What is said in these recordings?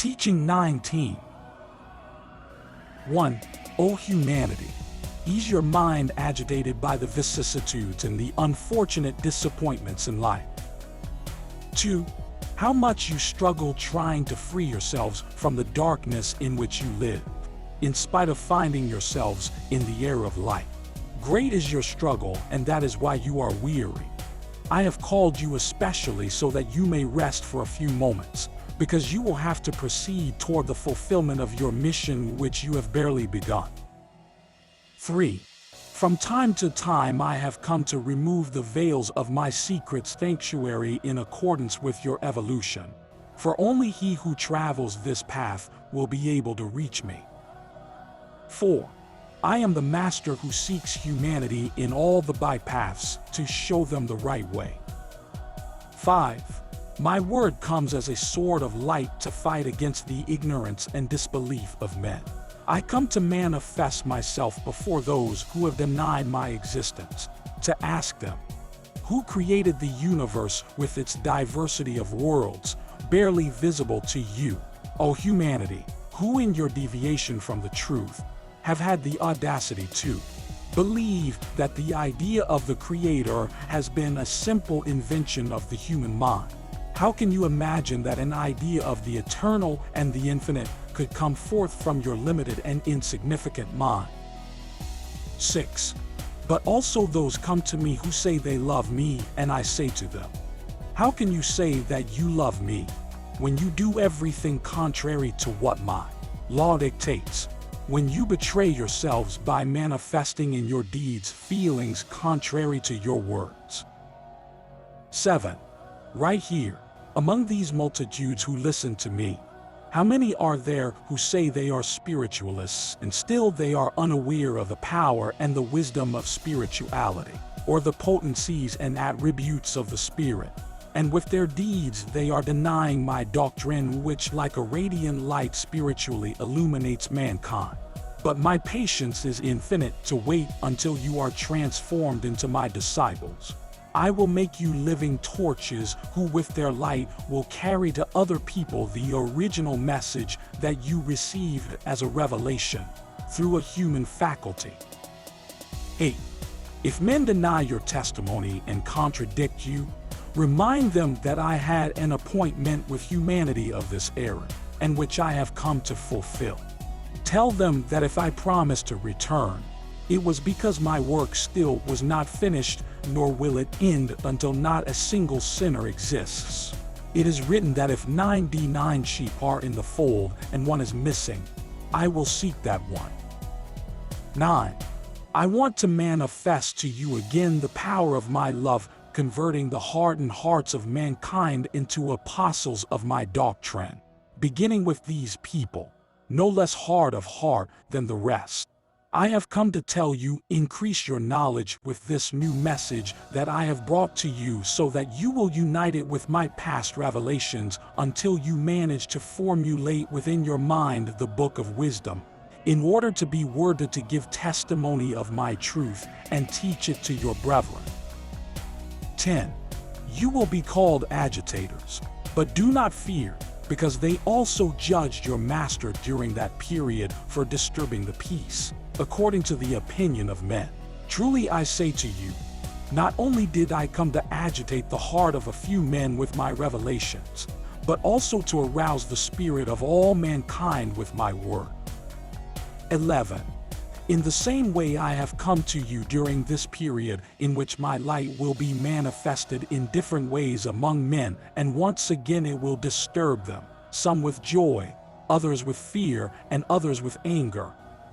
Teaching 19. 1. O humanity, ease your mind agitated by the vicissitudes and the unfortunate disappointments in life. 2. How much you struggle trying to free yourselves from the darkness in which you live, in spite of finding yourselves in the air of light. Great is your struggle, and that is why you are weary. I have called you especially so that you may rest for a few moments, because you will have to proceed toward the fulfillment of your mission which you have barely begun. 3. From time to time I have come to remove the veils of my secret sanctuary in accordance with your evolution, for only he who travels this path will be able to reach me. 4. I am the master who seeks humanity in all the bypaths to show them the right way. 5. My word comes as a sword of light to fight against the ignorance and disbelief of men. I come to manifest myself before those who have denied my existence, to ask them, who created the universe with its diversity of worlds, barely visible to you, O humanity, who in your deviation from the truth, have had the audacity to believe that the idea of the Creator has been a simple invention of the human mind? How can you imagine that an idea of the eternal and the infinite could come forth from your limited and insignificant mind? 6. But also those come to me who say they love me, and I say to them, how can you say that you love me, when you do everything contrary to what my law dictates? When you betray yourselves by manifesting in your deeds feelings contrary to your words. 7. Right here, among these multitudes who listen to me, how many are there who say they are spiritualists and still they are unaware of the power and the wisdom of spirituality, or the potencies and attributes of the Spirit? And with their deeds they are denying my doctrine, which like a radiant light spiritually illuminates mankind. But my patience is infinite to wait until you are transformed into my disciples. I will make you living torches who with their light will carry to other people the original message that you received as a revelation through a human faculty. 8. If men deny your testimony and contradict you, remind them that I had an appointment with humanity of this era, and which I have come to fulfill. Tell them that if I promised to return, it was because my work still was not finished, nor will it end until not a single sinner exists. It is written that if 99 sheep are in the fold and one is missing, I will seek that one. 9. I want to manifest to you again the power of my love, converting the hardened hearts of mankind into apostles of my doctrine, beginning with these people, no less hard of heart than the rest. I have come to tell you, increase your knowledge with this new message that I have brought to you, so that you will unite it with my past revelations until you manage to formulate within your mind the book of wisdom, in order to be worded to give testimony of my truth and teach it to your brethren. 10. You will be called agitators, but do not fear, because they also judged your master during that period for disturbing the peace, according to the opinion of men. Truly I say to you, not only did I come to agitate the heart of a few men with my revelations, but also to arouse the spirit of all mankind with my word. 11. In the same way I have come to you during this period in which my light will be manifested in different ways among men, and once again it will disturb them, some with joy, others with fear, and others with anger.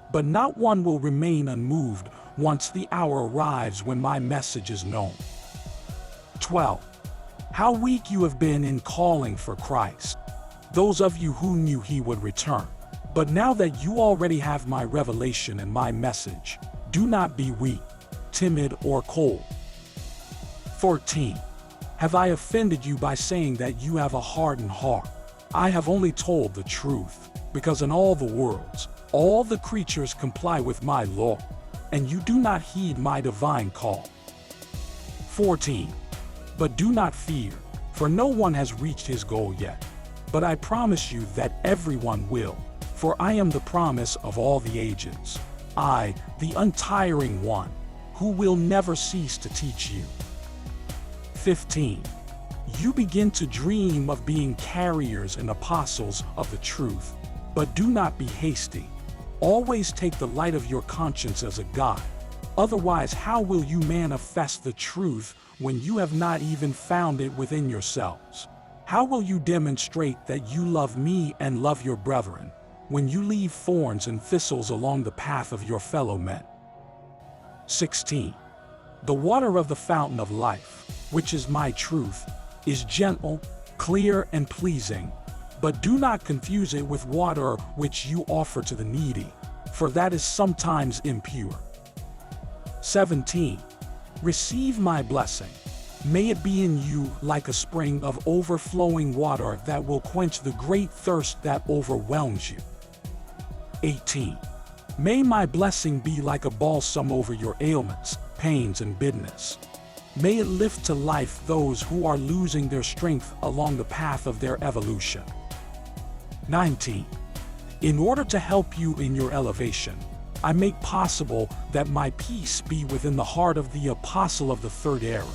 But not one will remain unmoved once the hour arrives when my message is known. 12. How weak you have been in calling for Christ, those of you who knew he would return. But now that you already have my revelation and my message, do not be weak, timid, or cold. 14. Have I offended you by saying that you have a hardened heart? I have only told the truth, because in all the worlds, all the creatures comply with my law, and you do not heed my divine call. 14. But do not fear, for no one has reached his goal yet. But I promise you that everyone will, for I am the promise of all the ages. I, the untiring one, who will never cease to teach you. 15. You begin to dream of being carriers and apostles of the truth, but do not be hasty. Always take the light of your conscience as a guide. Otherwise, how will you manifest the truth when you have not even found it within yourselves? How will you demonstrate that you love me and love your brethren, when you leave thorns and thistles along the path of your fellow men? 16. The water of the fountain of life, which is my truth, is gentle, clear, and pleasing, but do not confuse it with water which you offer to the needy, for that is sometimes impure. 17. Receive my blessing. May it be in you like a spring of overflowing water that will quench the great thirst that overwhelms you. 18. May my blessing be like a balsam over your ailments, pains, and bitterness. May it lift to life those who are losing their strength along the path of their evolution. 19. In order to help you in your elevation, I make possible that my peace be within the heart of the apostle of the third era,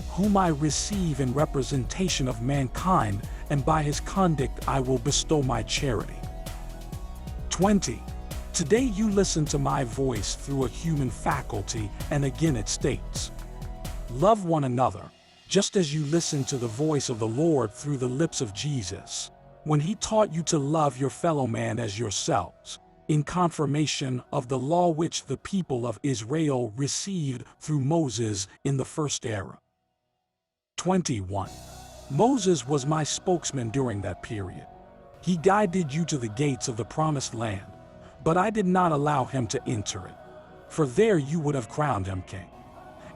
whom I receive in representation of mankind, and by his conduct I will bestow my charity. 20. Today you listen to my voice through a human faculty, and again it states, love one another, just as you listen to the voice of the Lord through the lips of Jesus, when he taught you to love your fellow man as yourselves, in confirmation of the law which the people of Israel received through Moses in the first era. 21. Moses was my spokesman during that period. He guided you to the gates of the promised land, but I did not allow him to enter it, for there you would have crowned him king.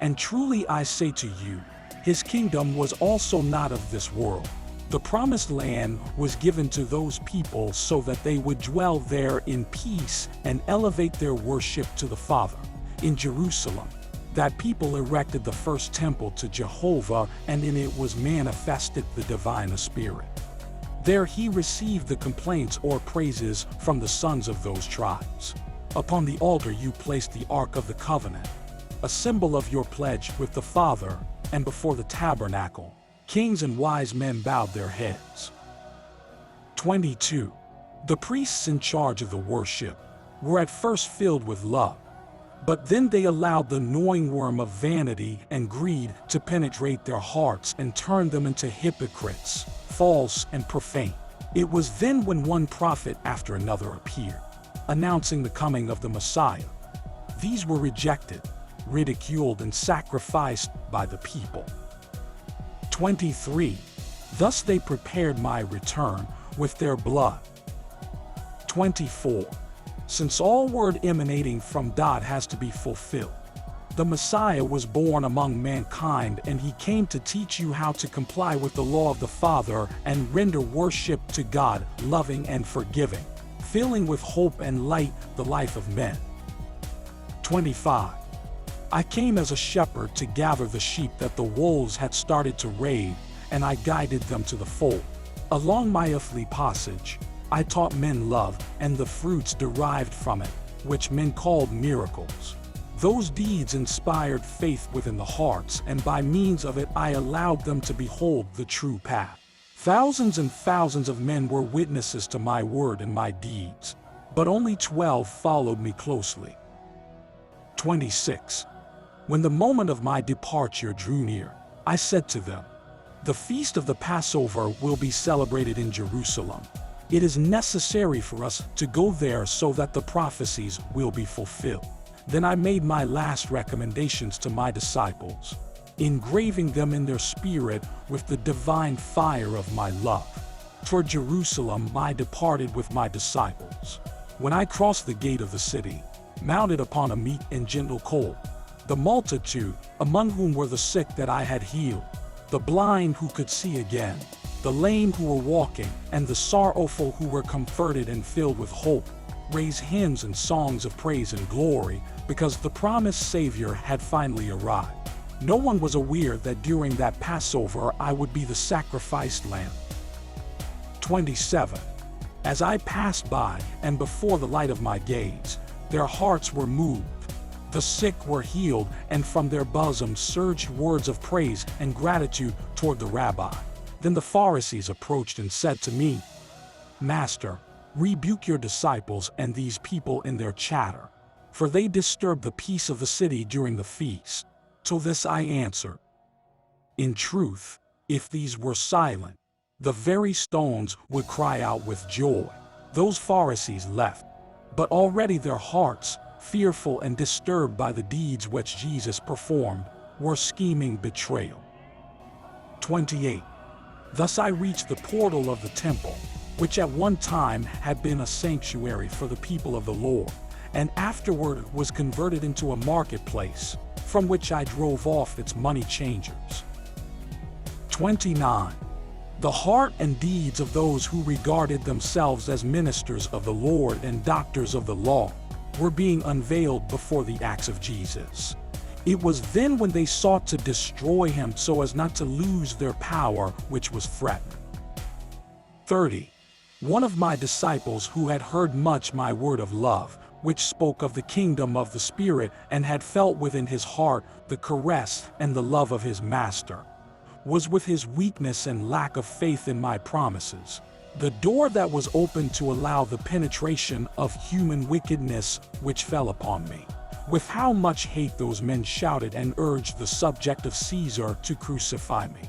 And truly I say to you, his kingdom was also not of this world. The promised land was given to those people so that they would dwell there in peace and elevate their worship to the Father. In Jerusalem, that people erected the first temple to Jehovah, and in it was manifested the divine Spirit. There he received the complaints or praises from the sons of those tribes. Upon the altar you placed the Ark of the Covenant, a symbol of your pledge with the Father, and before the tabernacle, kings and wise men bowed their heads. 22. The priests in charge of the worship were at first filled with love, but then they allowed the gnawing worm of vanity and greed to penetrate their hearts and turn them into hypocrites, false and profane. It was then when one prophet after another appeared, announcing the coming of the Messiah. These were rejected, ridiculed, and sacrificed by the people. 23. Thus they prepared my return with their blood. 24. Since all word emanating from God has to be fulfilled, the Messiah was born among mankind, and he came to teach you how to comply with the law of the Father and render worship to God loving and forgiving, filling with hope and light the life of men. 25. I came as a shepherd to gather the sheep that the wolves had started to raid, and I guided them to the fold. Along my earthly passage, I taught men love and the fruits derived from it, which men called miracles. Those deeds inspired faith within the hearts, and by means of it I allowed them to behold the true path. Thousands and thousands of men were witnesses to my word and my deeds, but only 12 followed me closely. 26. When the moment of my departure drew near, I said to them, the feast of the Passover will be celebrated in Jerusalem. It is necessary for us to go there so that the prophecies will be fulfilled. Then I made my last recommendations to my disciples, engraving them in their spirit with the divine fire of my love. Toward Jerusalem I departed with my disciples. When I crossed the gate of the city, mounted upon a meek and gentle colt, the multitude, among whom were the sick that I had healed, the blind who could see again, the lame who were walking, and the sorrowful who were comforted and filled with hope, raised hymns and songs of praise and glory, because the promised Savior had finally arrived. No one was aware that during that Passover I would be the sacrificed lamb. 27. As I passed by, and before the light of my gaze, their hearts were moved. The sick were healed, and from their bosoms surged words of praise and gratitude toward the rabbi. Then the Pharisees approached and said to me, Master, rebuke your disciples and these people in their chatter, for they disturb the peace of the city during the feast. To this I answered, in truth, if these were silent, the very stones would cry out with joy. Those Pharisees left, but already their hearts, fearful and disturbed by the deeds which Jesus performed, were scheming betrayal. 28. Thus I reached the portal of the temple, which at one time had been a sanctuary for the people of the Lord, and afterward was converted into a marketplace, from which I drove off its money changers. 29. The heart and deeds of those who regarded themselves as ministers of the Lord and doctors of the law were being unveiled before the acts of Jesus. It was then when they sought to destroy him so as not to lose their power, which was threatened. 30. One of my disciples who had heard much my word of love, which spoke of the kingdom of the Spirit and had felt within his heart the caress and the love of his master, was with his weakness and lack of faith in my promises, the door that was opened to allow the penetration of human wickedness which fell upon me. With how much hate those men shouted and urged the subject of Caesar to crucify me.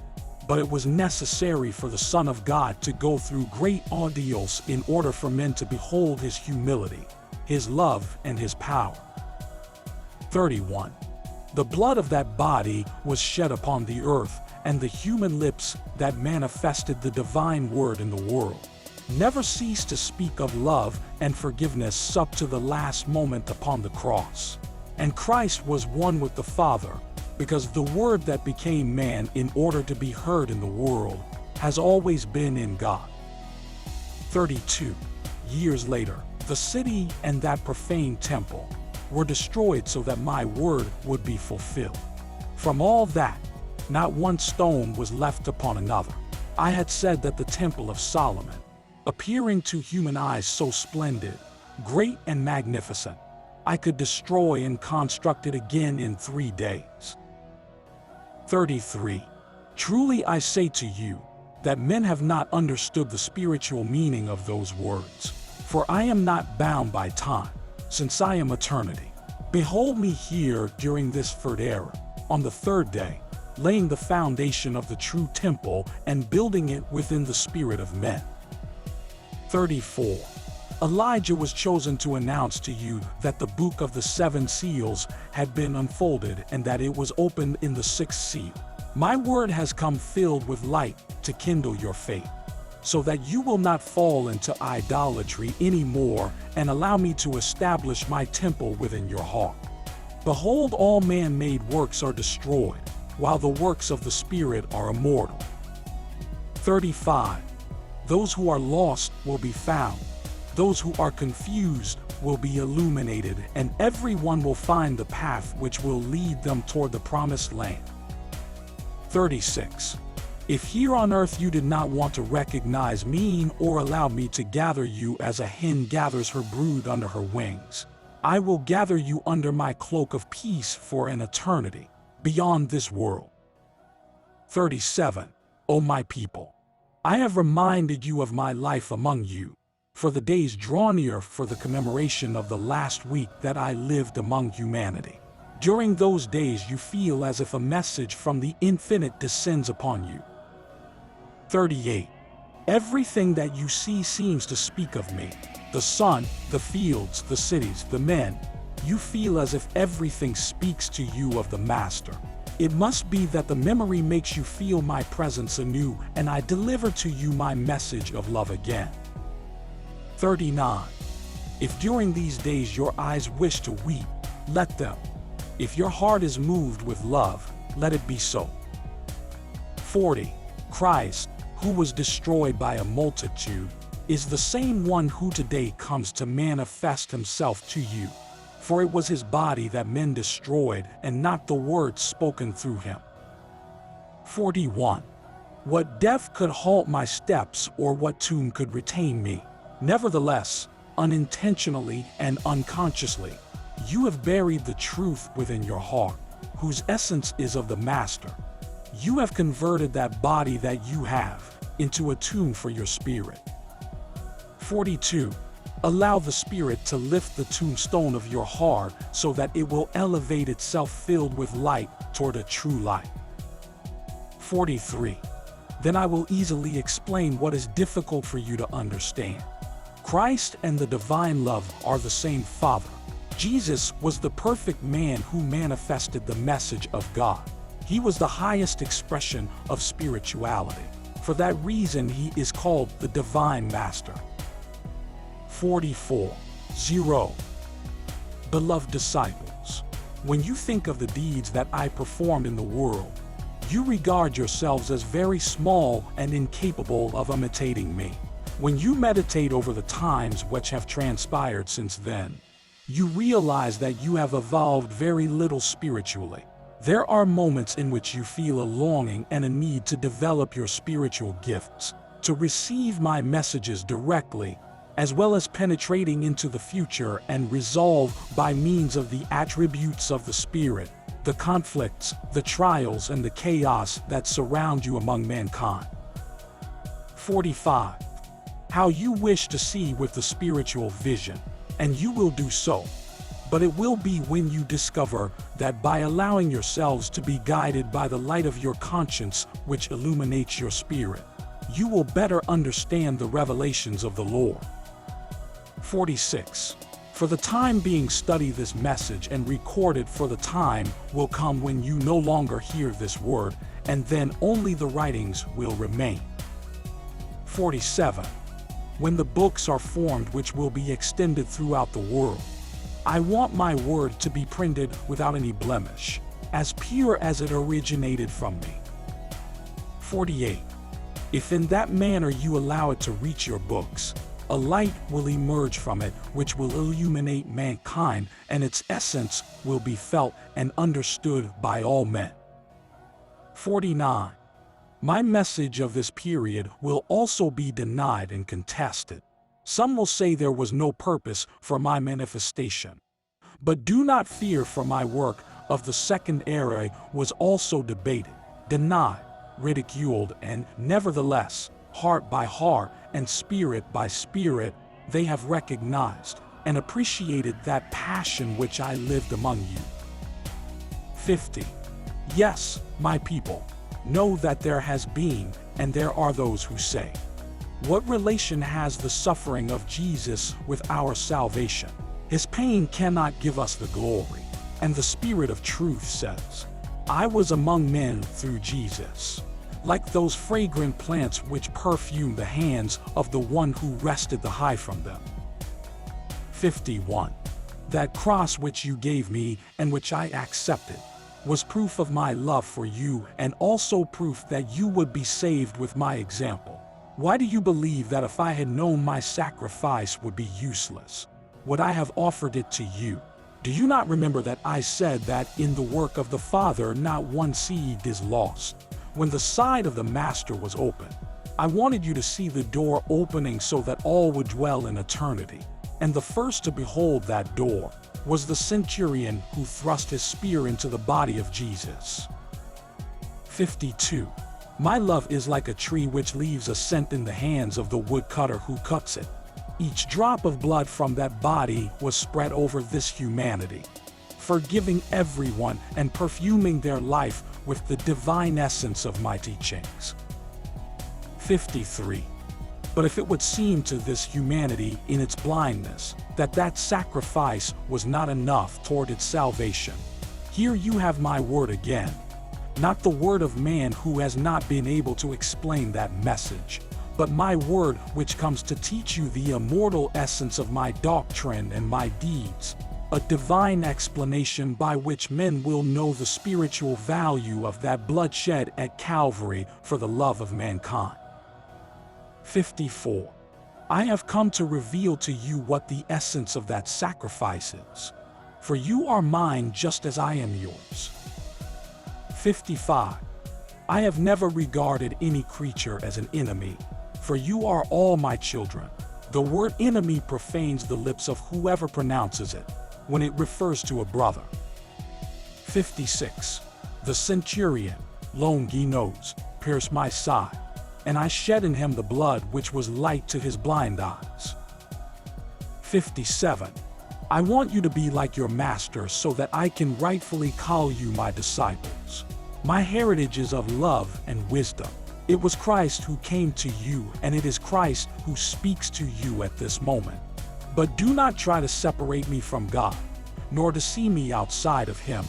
But it was necessary for the Son of God to go through great ordeals in order for men to behold his humility, his love, and his power. 31. The blood of that body was shed upon the earth, and the human lips that manifested the divine word in the world never ceased to speak of love and forgiveness up to the last moment upon the cross. And Christ was one with the Father, because the word that became man in order to be heard in the world has always been in God. 32. Years later, the city and that profane temple were destroyed so that my word would be fulfilled. From all that, not one stone was left upon another. I had said that the temple of Solomon, appearing to human eyes so splendid, great and magnificent, I could destroy and construct it again in 3 days. 33. Truly I say to you, that men have not understood the spiritual meaning of those words. For I am not bound by time, since I am eternity. Behold me here during this third era, on the third day, laying the foundation of the true temple and building it within the spirit of men. 34. Elijah was chosen to announce to you that the book of the 7 seals had been unfolded and that it was opened in the 6th seal. My word has come filled with light to kindle your faith, so that you will not fall into idolatry anymore, and allow me to establish my temple within your heart. Behold, all man-made works are destroyed, while the works of the Spirit are immortal. 35. Those who are lost will be found. Those who are confused will be illuminated, and everyone will find the path which will lead them toward the promised land. 36. If here on earth you did not want to recognize me or allow me to gather you as a hen gathers her brood under her wings, I will gather you under my cloak of peace for an eternity beyond this world. 37. O my people, I have reminded you of my life among you, for the days draw near for the commemoration of the last week that I lived among humanity. During those days you feel as if a message from the infinite descends upon you. 38. Everything that you see seems to speak of me. The sun, the fields, the cities, the men. You feel as if everything speaks to you of the Master. It must be that the memory makes you feel my presence anew, and I deliver to you my message of love again. 39. If during these days your eyes wish to weep, let them. If your heart is moved with love, let it be so. 40. Christ, who was destroyed by a multitude, is the same one who today comes to manifest himself to you. For it was his body that men destroyed, and not the words spoken through him. 41. What death could halt my steps, or what tomb could retain me? Nevertheless, unintentionally and unconsciously, you have buried the truth within your heart, whose essence is of the Master. You have converted that body that you have into a tomb for your spirit. 42. Allow the Spirit to lift the tombstone of your heart so that it will elevate itself filled with light toward a true light. 43. Then I will easily explain what is difficult for you to understand. Christ and the divine love are the same Father. Jesus was the perfect man who manifested the message of God. He was the highest expression of spirituality. For that reason, he is called the Divine Master. 44. 0. Beloved disciples, when you think of the deeds that I performed in the world, you regard yourselves as very small and incapable of imitating me. When you meditate over the times which have transpired since then, you realize that you have evolved very little spiritually. There are moments in which you feel a longing and a need to develop your spiritual gifts, to receive my messages directly, as well as penetrating into the future and resolve by means of the attributes of the Spirit, the conflicts, the trials, and the chaos that surround you among mankind. 45. How you wish to see with the spiritual vision, and you will do so. But it will be when you discover that by allowing yourselves to be guided by the light of your conscience, which illuminates your spirit, you will better understand the revelations of the Lord. 46. For the time being, study this message and record it, for the time will come when you no longer hear this word, and then only the writings will remain. 47. When the books are formed which will be extended throughout the world, I want my word to be printed without any blemish, as pure as it originated from me. 48. If in that manner you allow it to reach your books, a light will emerge from it which will illuminate mankind, and its essence will be felt and understood by all men. 49. My message of this period will also be denied and contested. Some will say there was no purpose for my manifestation. But do not fear, for my work of the second era was also debated, denied, ridiculed, and nevertheless, heart by heart and spirit by spirit, they have recognized and appreciated that passion which I lived among you. 50. Yes, my people, know that there has been, and there are those who say, what relation has the suffering of Jesus with our salvation? His pain cannot give us the glory. And the Spirit of truth says, I was among men through Jesus, like those fragrant plants which perfume the hands of the one who wrested the high from them. 51. That cross which you gave me and which I accepted was proof of my love for you, and also proof that you would be saved with my example. Why do you believe that if I had known my sacrifice would be useless, would I have offered it to you? Do you not remember that I said that in the work of the Father not one seed is lost? When the side of the Master was open, I wanted you to see the door opening so that all would dwell in eternity. And the first to behold that door was the centurion who thrust his spear into the body of Jesus. 52. My love is like a tree which leaves a scent in the hands of the woodcutter who cuts it. Each drop of blood from that body was spread over this humanity, forgiving everyone and perfuming their life with the divine essence of my teachings. 53. But if it would seem to this humanity in its blindness that that sacrifice was not enough toward its salvation, here you have my word again, not the word of man who has not been able to explain that message, but my word which comes to teach you the immortal essence of my doctrine and my deeds, a divine explanation by which men will know the spiritual value of that bloodshed at Calvary for the love of mankind. 54. I have come to reveal to you what the essence of that sacrifice is, for you are mine just as I am yours. 55. I have never regarded any creature as an enemy, for you are all my children. The word enemy profanes the lips of whoever pronounces it when it refers to a brother. 56. The centurion, Longinos, pierced my side, and I shed in him the blood which was light to his blind eyes. 57. I want you to be like your master so that I can rightfully call you my disciples. My heritage is of love and wisdom. It was Christ who came to you, and it is Christ who speaks to you at this moment. But do not try to separate me from God, nor to see me outside of Him.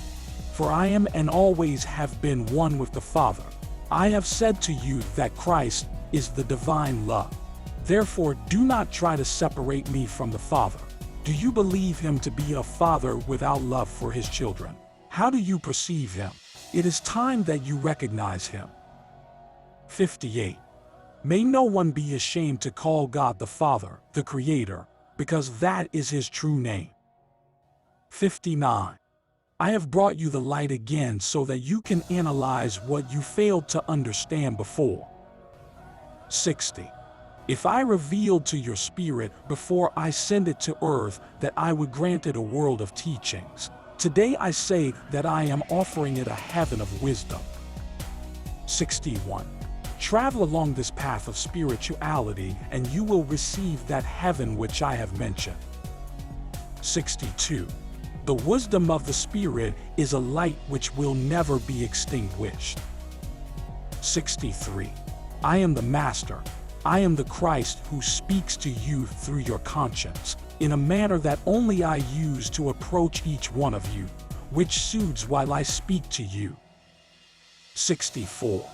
For I am and always have been one with the Father. I have said to you that Christ is the divine love. Therefore, do not try to separate me from the Father. Do you believe Him to be a father without love for His children? How do you perceive Him? It is time that you recognize Him. 58. May no one be ashamed to call God the Father, the Creator, because that is His true name. 59. I have brought you the light again so that you can analyze what you failed to understand before. 60. If I revealed to your spirit before I send it to earth that I would grant it a world of teachings, today I say that I am offering it a heaven of wisdom. 61. Travel along this path of spirituality and you will receive that heaven which I have mentioned. 62. The wisdom of the Spirit is a light which will never be extinguished. 63. I am the Master. I am the Christ who speaks to you through your conscience, in a manner that only I use to approach each one of you, which soothes while I speak to you. 64.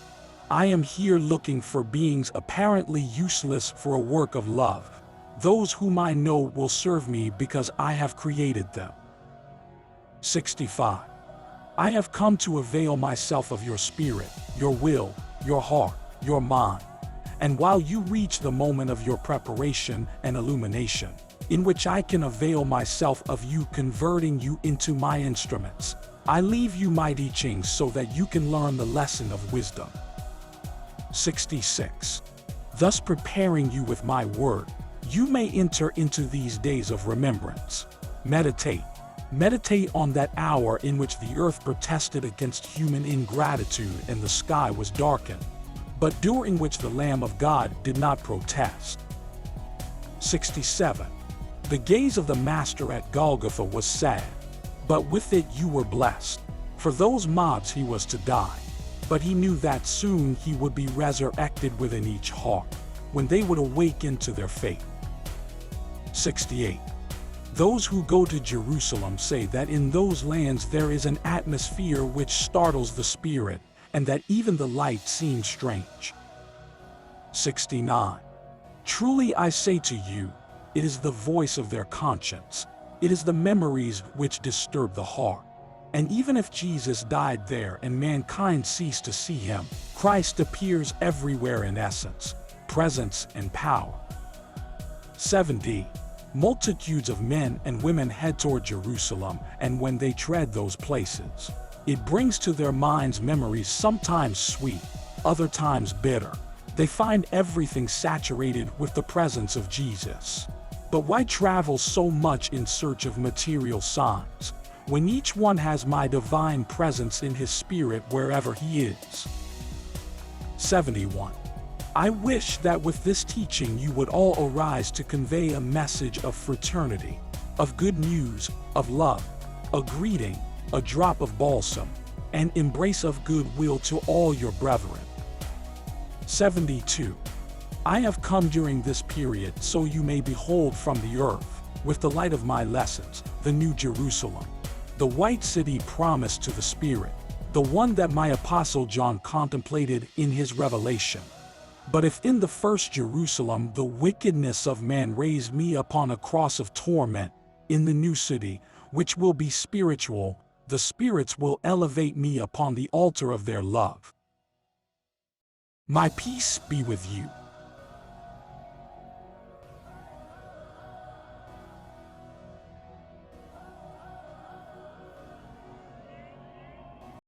I am here looking for beings apparently useless for a work of love. Those whom I know will serve me because I have created them. 65. I have come to avail myself of your spirit, your will, your heart, your mind. And while you reach the moment of your preparation and illumination, in which I can avail myself of you converting you into my instruments, I leave you my teachings so that you can learn the lesson of wisdom. 66. Thus preparing you with my word, you may enter into these days of remembrance. Meditate. Meditate on that hour in which the earth protested against human ingratitude and the sky was darkened, but during which the Lamb of God did not protest. 67. The gaze of the Master at Golgotha was sad, but with it you were blessed. For those mobs he was to die, but he knew that soon he would be resurrected within each heart, when they would awaken to their fate. 68. Those who go to Jerusalem say that in those lands there is an atmosphere which startles the spirit, and that even the light seems strange. 69. Truly I say to you, it is the voice of their conscience. It is the memories which disturb the heart. And even if Jesus died there and mankind ceased to see him, Christ appears everywhere in essence, presence, and power. 70. Multitudes of men and women head toward Jerusalem, and when they tread those places, it brings to their minds memories sometimes sweet, other times bitter. They find everything saturated with the presence of Jesus. But why travel so much in search of material signs, when each one has my divine presence in his spirit wherever he is? 71. I wish that with this teaching you would all arise to convey a message of fraternity, of good news, of love, a greeting, a drop of balsam, and embrace of goodwill to all your brethren. 72. I have come during this period so you may behold from the earth, with the light of my lessons, the new Jerusalem, the white city promised to the Spirit, the one that my apostle John contemplated in his revelation. But if in the first Jerusalem the wickedness of man raised me upon a cross of torment, in the new city, which will be spiritual, the spirits will elevate me upon the altar of their love. My peace be with you.